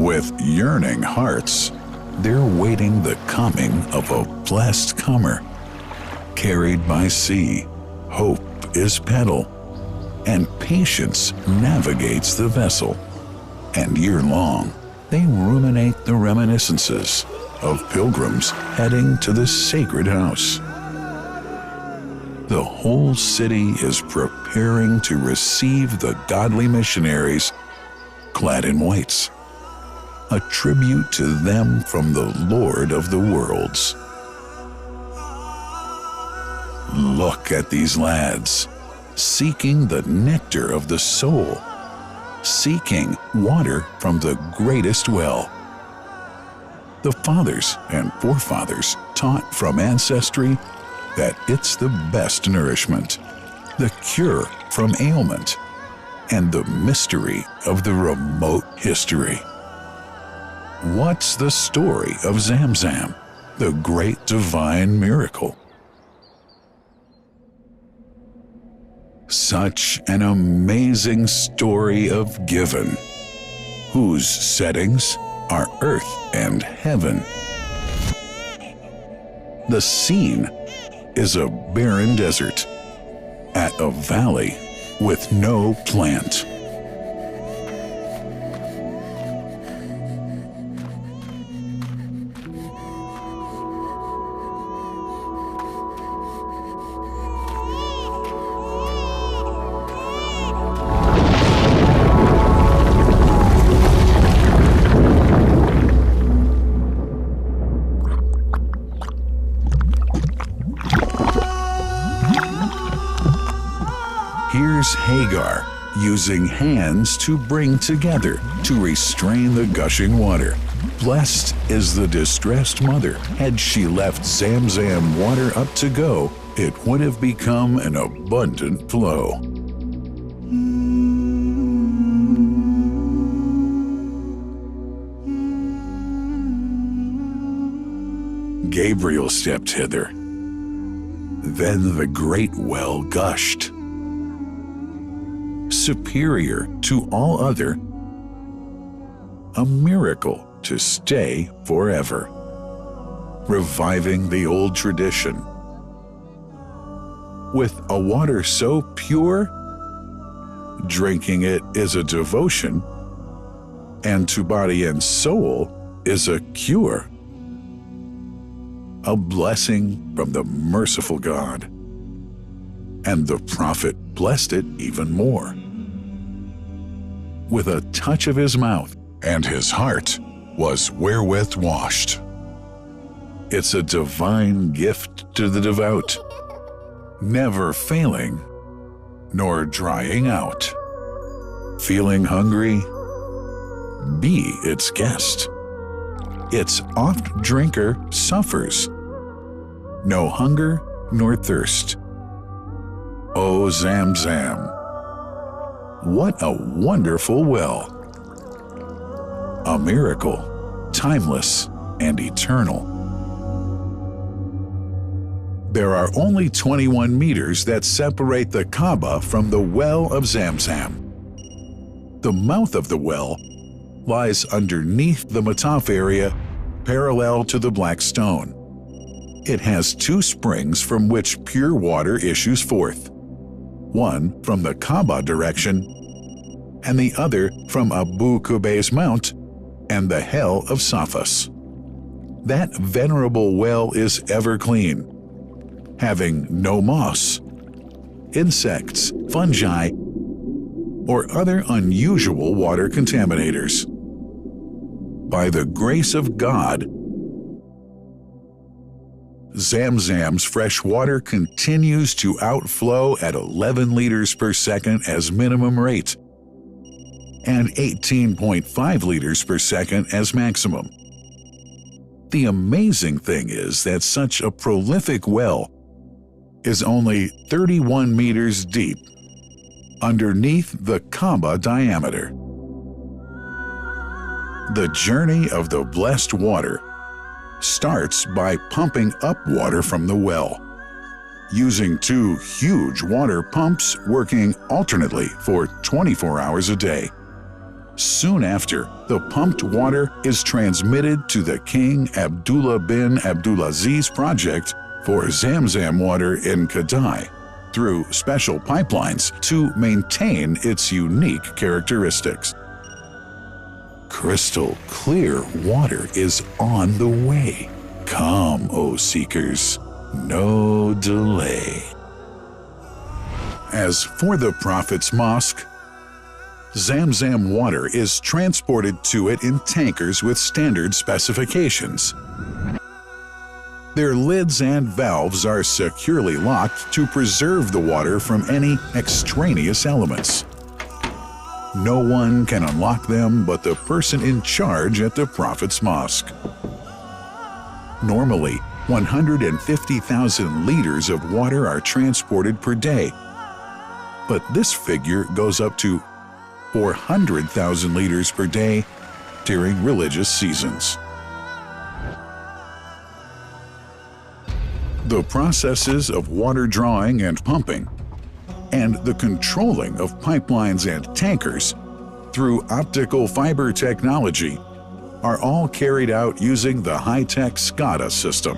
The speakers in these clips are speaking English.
With yearning hearts, they're waiting the coming of a blessed comer. Carried by sea, hope is pedal, and patience navigates the vessel. And year-long, they ruminate the reminiscences of pilgrims heading to the sacred house. The whole city is preparing to receive the godly missionaries clad in whites, a tribute to them from the Lord of the worlds. Look at these lads, seeking the nectar of the soul, seeking water from the greatest well. The fathers and forefathers taught from ancestry that it's the best nourishment, the cure from ailment, and the mystery of the remote history. What's the story of ZamZam, the great divine miracle? Such an amazing story of giving, whose settings are earth and heaven. The scene is a barren desert at a valley with no plant. Here's Hagar, using hands to bring together, to restrain the gushing water. Blessed is the distressed mother. Had she left ZamZam water up to go, it would have become an abundant flow. Gabriel stepped hither. Then the great well gushed. Superior to all other, a miracle to stay forever, reviving the old tradition. With a water so pure, drinking it is a devotion, and to body and soul is a cure, a blessing from the merciful God. And the prophet blessed it even more. With a touch of his mouth, and his heart was wherewith washed. It's a divine gift to the devout, never failing nor drying out. Feeling hungry? Be its guest. Its oft drinker suffers no hunger nor thirst. O ZamZam, what a wonderful well! A miracle, timeless and eternal. There are only 21 meters that separate the Kaaba from the well of ZamZam. The mouth of the well lies underneath the Mataf area, parallel to the Black Stone. It has two springs from which pure water issues forth. One from the Kaaba direction, and the other from Abu Qubay's Mount and the Hell of Safas. That venerable well is ever clean, having no moss, insects, fungi, or other unusual water contaminators. By the grace of God, ZamZam's fresh water continues to outflow at 11 liters per second as minimum rate and 18.5 liters per second as maximum. The amazing thing is that such a prolific well is only 31 meters deep underneath the Kaaba diameter. The journey of the blessed water starts by pumping up water from the well, using two huge water pumps working alternately for 24 hours a day. Soon after, the pumped water is transmitted to the King Abdullah bin Abdulaziz project for ZamZam water in Kadai through special pipelines to maintain its unique characteristics. Crystal clear water is on the way. Come, O seekers, no delay. As for the Prophet's Mosque, ZamZam water is transported to it in tankers with standard specifications. Their lids and valves are securely locked to preserve the water from any extraneous elements. No one can unlock them but the person in charge at the Prophet's Mosque. Normally, 150,000 liters of water are transported per day, but this figure goes up to 400,000 liters per day during religious seasons. The processes of water drawing and pumping, and the controlling of pipelines and tankers through optical fiber technology are all carried out using the high-tech SCADA system.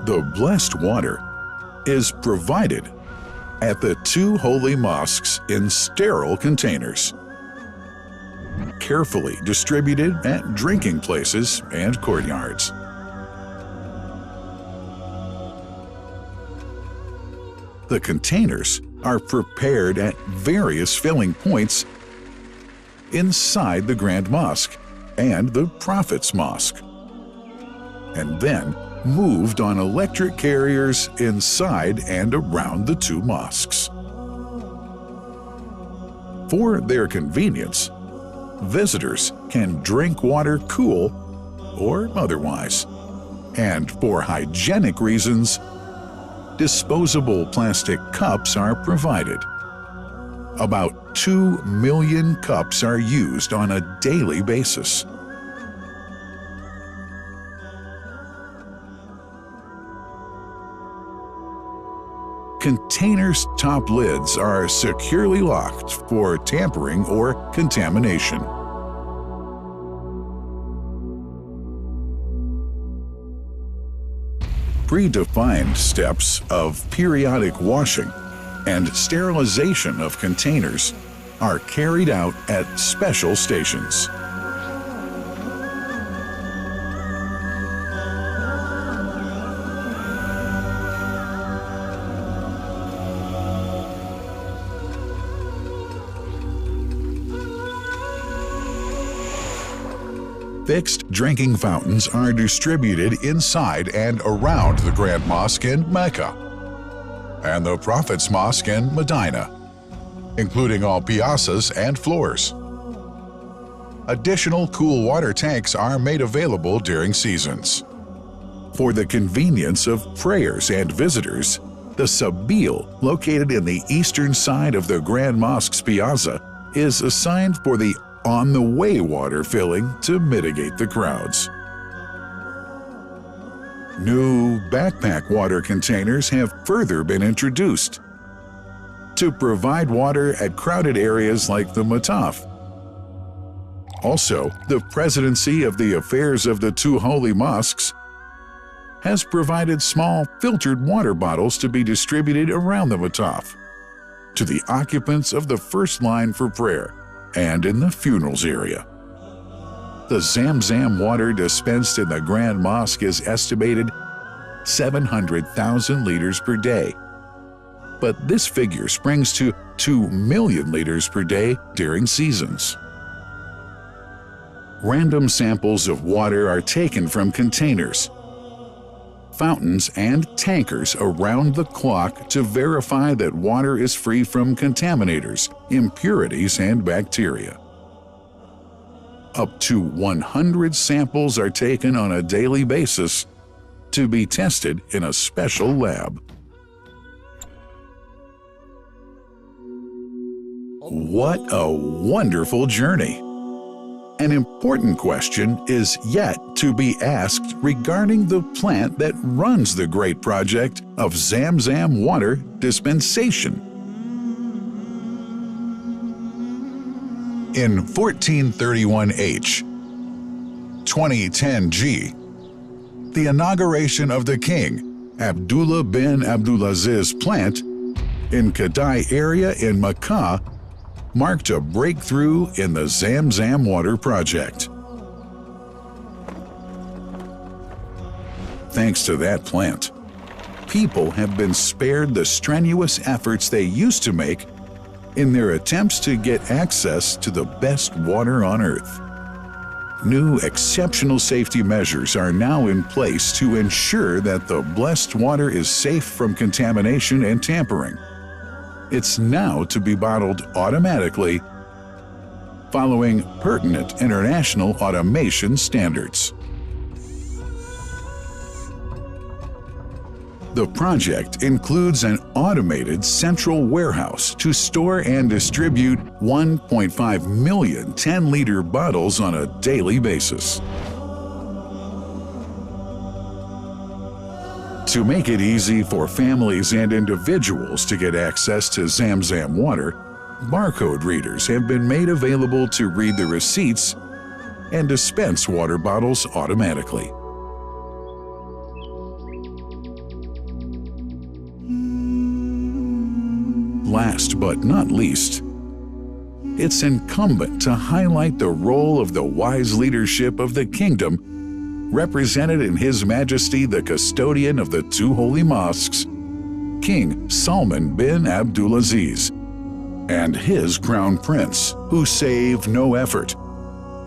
The blessed water is provided at the two holy mosques in sterile containers, carefully distributed at drinking places and courtyards. The containers are prepared at various filling points inside the Grand Mosque and the Prophet's Mosque, and then moved on electric carriers inside and around the two mosques. For their convenience, visitors can drink water cool or otherwise, and for hygienic reasons, disposable plastic cups are provided. About 2 million cups are used on a daily basis. Containers' top lids are securely locked for tampering or contamination. Predefined steps of periodic washing and sterilization of containers are carried out at special stations. Fixed drinking fountains are distributed inside and around the Grand Mosque in Mecca and the Prophet's Mosque in Medina, including all piazzas and floors. Additional cool water tanks are made available during seasons. For the convenience of prayers and visitors, the Sabil, located in the eastern side of the Grand Mosque's piazza, is assigned for the on-the-way water filling to mitigate the crowds. New backpack water containers have further been introduced to provide water at crowded areas like the Mataf. Also, the Presidency of the Affairs of the Two Holy Mosques has provided small filtered water bottles to be distributed around the Mataf to the occupants of the first line for prayer and in the funerals area. The ZamZam water dispensed in the Grand Mosque is estimated 700,000 liters per day, but this figure springs to 2 million liters per day during seasons. Random samples of water are taken from containers, fountains, and tankers around the clock to verify that water is free from contaminators, impurities, and bacteria. Up to 100 samples are taken on a daily basis to be tested in a special lab. What a wonderful journey! An important question is yet to be asked regarding the plant that runs the great project of ZamZam water dispensation. In 1431H, 2010G, the inauguration of the king, Abdullah bin Abdulaziz plant in Kadai area in Makkah marked a breakthrough in the ZamZam water project. Thanks to that plant, people have been spared the strenuous efforts they used to make in their attempts to get access to the best water on earth. New exceptional safety measures are now in place to ensure that the blessed water is safe from contamination and tampering. It's now to be bottled automatically following pertinent international automation standards. The project includes an automated central warehouse to store and distribute 1.5 million 10-liter bottles on a daily basis. To make it easy for families and individuals to get access to ZamZam water, barcode readers have been made available to read the receipts and dispense water bottles automatically. Last but not least, it's incumbent to highlight the role of the wise leadership of the kingdom represented in His Majesty the custodian of the two holy mosques, King Salman bin Abdulaziz, and his crown prince, who save no effort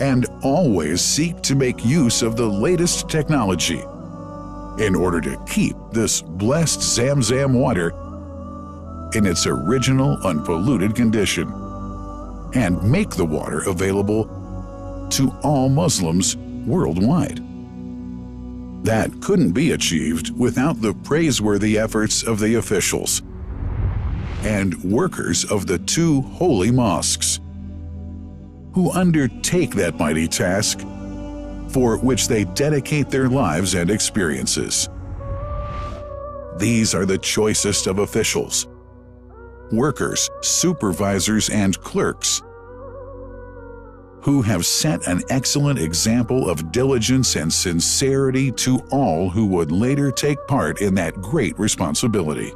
and always seek to make use of the latest technology in order to keep this blessed ZamZam water in its original unpolluted condition and make the water available to all Muslims worldwide. That couldn't be achieved without the praiseworthy efforts of the officials and workers of the two holy mosques, who undertake that mighty task for which they dedicate their lives and experiences. These are the choicest of officials, workers, supervisors, and clerks, who have set an excellent example of diligence and sincerity to all who would later take part in that great responsibility.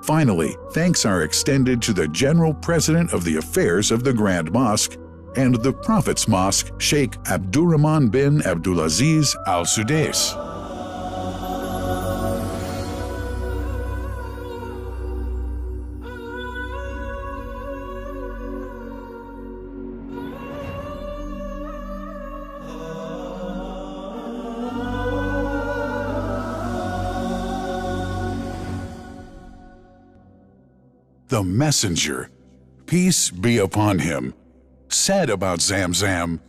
Finally, thanks are extended to the General President of the Affairs of the Grand Mosque and the Prophet's Mosque, Sheikh Abdurrahman bin Abdulaziz Al Sudais. The messenger, peace be upon him, said about ZamZam,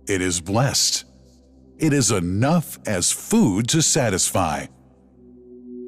"It is blessed. It is enough as food to satisfy."